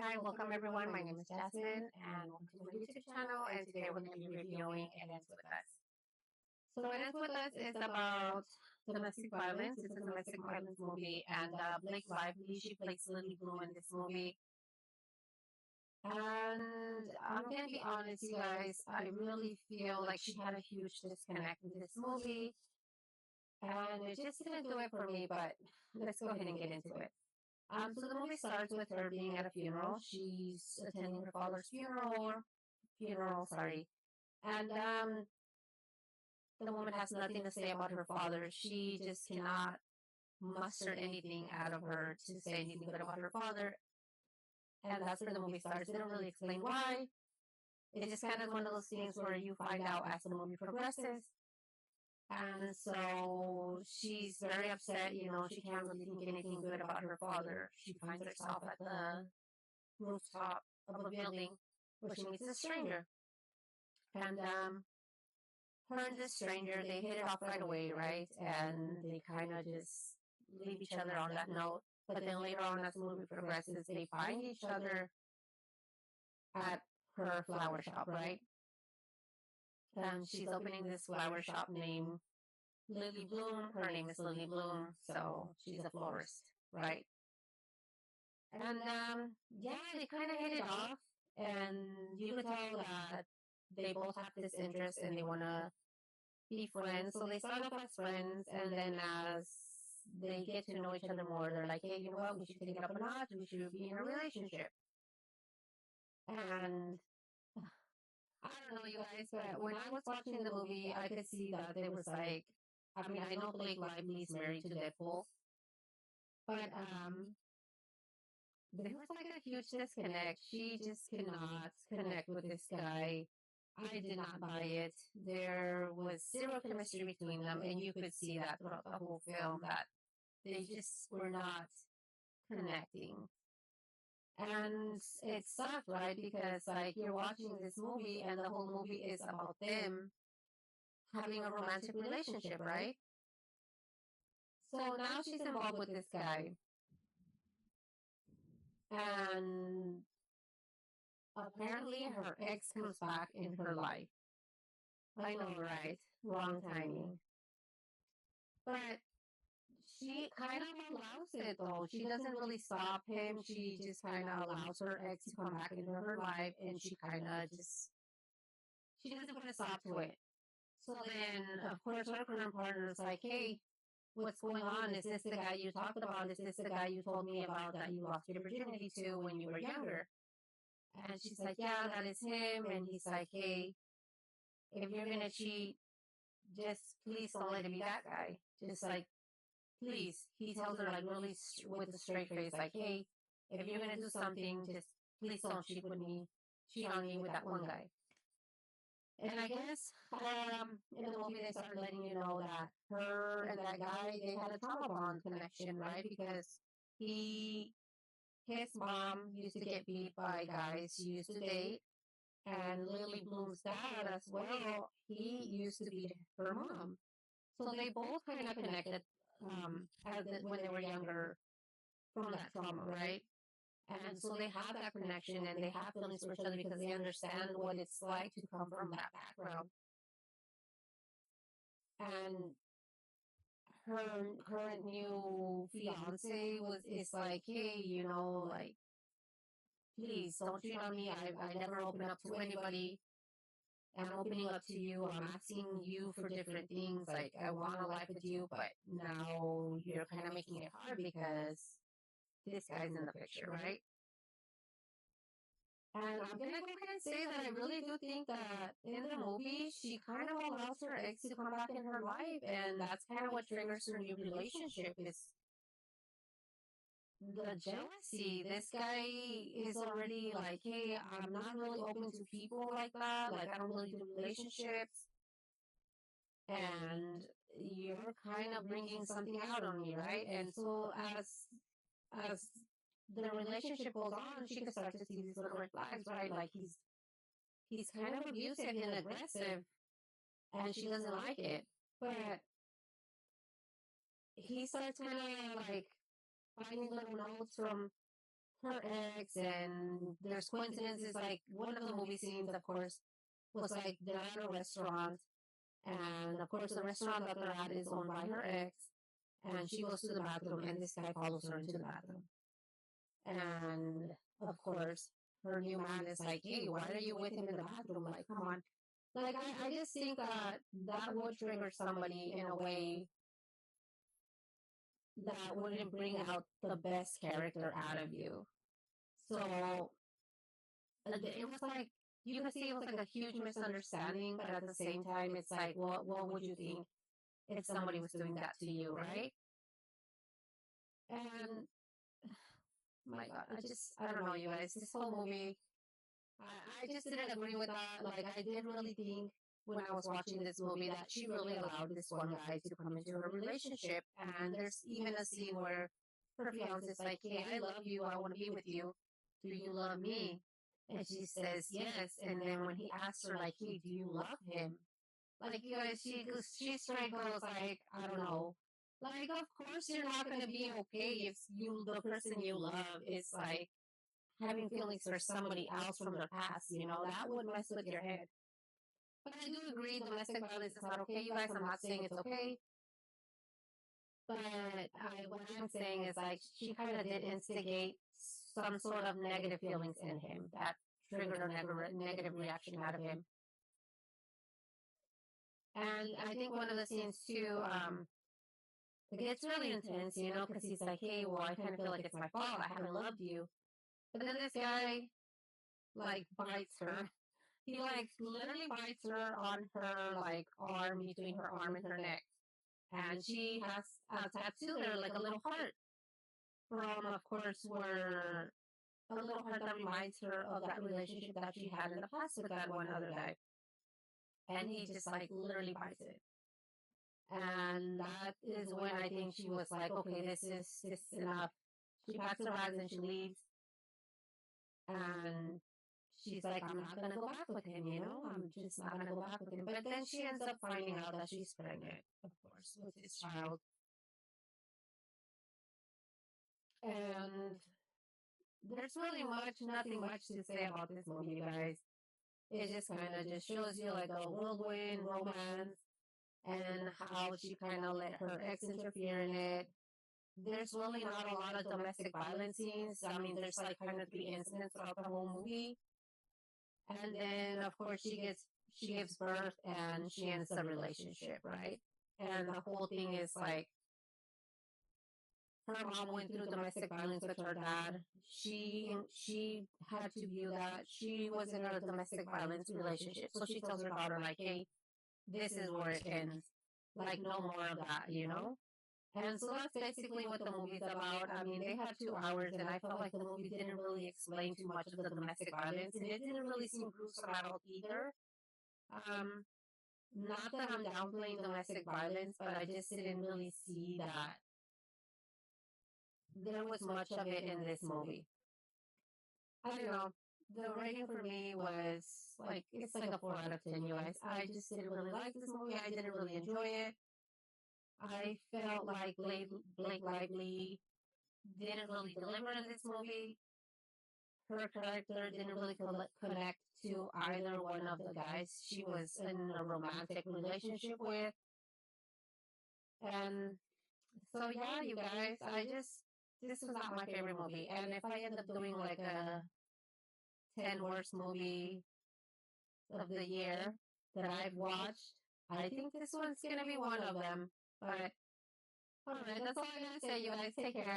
Hi, welcome everyone. My name is Jasmine, and welcome to my YouTube channel. And today we're going to be reviewing It Ends With Us. So, It Ends With Us is about domestic violence. It's a domestic violence movie, and Blake Lively, she plays Lily Bloom in this movie. And I'm going to be honest, you guys, I really feel like she had a huge disconnect with this movie, and it just didn't do it for me. But let's go ahead and get into it. So the movie starts with her being at a funeral. She's attending her father's funeral, and the woman has nothing to say about her father. She just cannot muster anything out of her to say anything good about her father, and that's where the movie starts. They don't really explain why. It's just kind of one of those things where you find out as the movie progresses. And so she's very upset, she can't really think anything good about her father. She finds herself at the rooftop of a building where she meets a stranger. And her and this stranger, they hit it off right away, right? And they kind of just leave each other on that note. But then later on, as the movie progresses, they find each other at her flower shop, right? And she's opening this flower shop named Lily Bloom. Her name is Lily Bloom, so she's a florist, right? And yeah, they kind of hit it off, and you could tell that they both have this interest and they want to be friends. So they start off as friends, and then as they get to know each other more, they're like, hey, you know what? We should take it up a notch. We should be in a relationship. And I don't know, you guys, but when I was watching the movie, I could see that there was like, I mean, I know Blake Lively is married to Deadpool, but there was like a huge disconnect. She just cannot connect with this guy. I did not buy it. There was zero chemistry between them, and you could see that throughout the whole film that they just were not connecting. And it sucked, right? Because like you're watching this movie and the whole movie is about them having a romantic relationship, right? So now she's involved with this guy. And apparently her ex comes back in her life. I know, right? Wrong timing. But she kind of allows it though. She doesn't really stop him. She just kind of allows her ex to come back into her life, and she kind of just she doesn't put a stop to it. So then, of course, her current partner is like, "Hey, what's going on? Is this the guy you talked about? Is this the guy you told me about that you lost your virginity to when you were younger?" And she's like, "Yeah, that is him." And he's like, "Hey, if you're gonna cheat, just please don't let it be that guy. Just like, please." He tells her like really with a straight face, like, "Hey, if you're gonna do something, just please don't cheat on me with that one guy." And I guess in the movie they started letting you know that her and that guy they had a trauma bond connection, right? Because he his mom used to get beat by guys she used to date, and Lily Bloom's dad as well. He used to beat her mom, so they both kind of connected when they were younger from that trauma, right? And so they have that connection and they have feelings for each other because they understand what it's like to come from that background. And her current new fiance is like, hey, like, please don't cheat on me. I never open up to anybody. I'm opening up to you. I'm asking you for different things. Like, I want a life with you, but now you're kind of making it hard because this guy's in the picture, right? And I'm gonna go ahead and say that I really do think that in the movie she kind of allows her ex to come back in her life, and that's kind of what triggers her new relationship is the jealousy. This guy is already like, hey, I'm not really open to people like that. Like, I don't really do relationships, and you're kind of bringing something out on me, right? And so as the relationship goes on, she can start to see these little red flags, right? Like he's kind of abusive and aggressive, and she doesn't like it. But he starts kind of like finding little notes her ex, and there's coincidences. Like one of the movie scenes, of course, was like they're at a restaurant, and of course the restaurant that they're at is owned by her ex, and she goes to the bathroom, and this guy follows her into the bathroom, and of course her new man is like, "Hey, why are you with him in the bathroom? Like, come on." Like, I just think that that would trigger somebody in a way that wouldn't bring out the best character out of you. So it was like, you could see it was like a huge misunderstanding, but at the same time, it's like, what would you think if somebody was doing that to you, right? And my God, I don't know, you guys, this whole movie, I just didn't agree with that. Like, I did really think when I was watching this movie that she really allowed this one guy to come into her relationship. And there's even a scene where her fiance is like, "Hey, I love you. I want to be with you. Do you love me?" And she says yes. And then when he asks her, like, "Hey, do you love him?" Like, you guys, she straight goes like, "I don't know." Like, of course you're not gonna be okay if the person you love is like having feelings for somebody else from their past. That would mess with your head. But I do agree, domestic violence is not okay, you guys. I'm not saying it's okay, but what I'm saying is like she kind of did instigate some sort of negative feelings in him that triggered a negative reaction out of him. And I think one of the scenes too, it gets really intense, because he's like, "Hey, well, I kind of feel like it's my fault. I haven't loved you." But then this guy like bites her. He like literally bites her on her like arm, between her arm and her neck, and she has a tattoo there, like a little heart from, of course, where a little heart that reminds her of that relationship that she had in the past with that one other guy. And he just like literally bites it. And that is when I think she was like, "Okay, this is enough." She packs her bags and she leaves. And she's like, "I'm not gonna go back with him, I'm just not gonna go back with him." But then she ends up finding out that she's pregnant, of course, with his child. And there's really nothing much to say about this movie, you guys. It just kind of just shows you like a whirlwind romance and how she kind of let her ex interfere in it. There's really not a lot of domestic violence scenes. I mean, there's like kind of 3 incidents throughout the whole movie. And then, of course, she gives birth and she ends the relationship, right? And the whole thing is like her mom went through domestic violence with her dad. She had to view that she was in a domestic violence relationship, so she tells her daughter like, "Hey, this is where it ends. Like, no more of that." And so that's basically what the movie's about. I mean, they had 2 hours, and I felt like the movie didn't really explain too much of the domestic violence, and it didn't really seem gruesome at all either. Um, Not that I'm downplaying domestic violence, but I just didn't really see that there was much of it in this movie. I don't know. The rating for me was like, it's like a 4 out of 10, you guys. I just didn't really like this movie. I didn't really enjoy it. I felt like Blake Lively didn't really deliver in this movie. Her character didn't really connect to either one of the guys she was in a romantic relationship with. And so, yeah, you guys, this was not my favorite movie. And if I end up doing like a 10 worst movie of the year that I've watched, I think this one's going to be one of them. But, all right, that's all I got to say, you guys. Take care.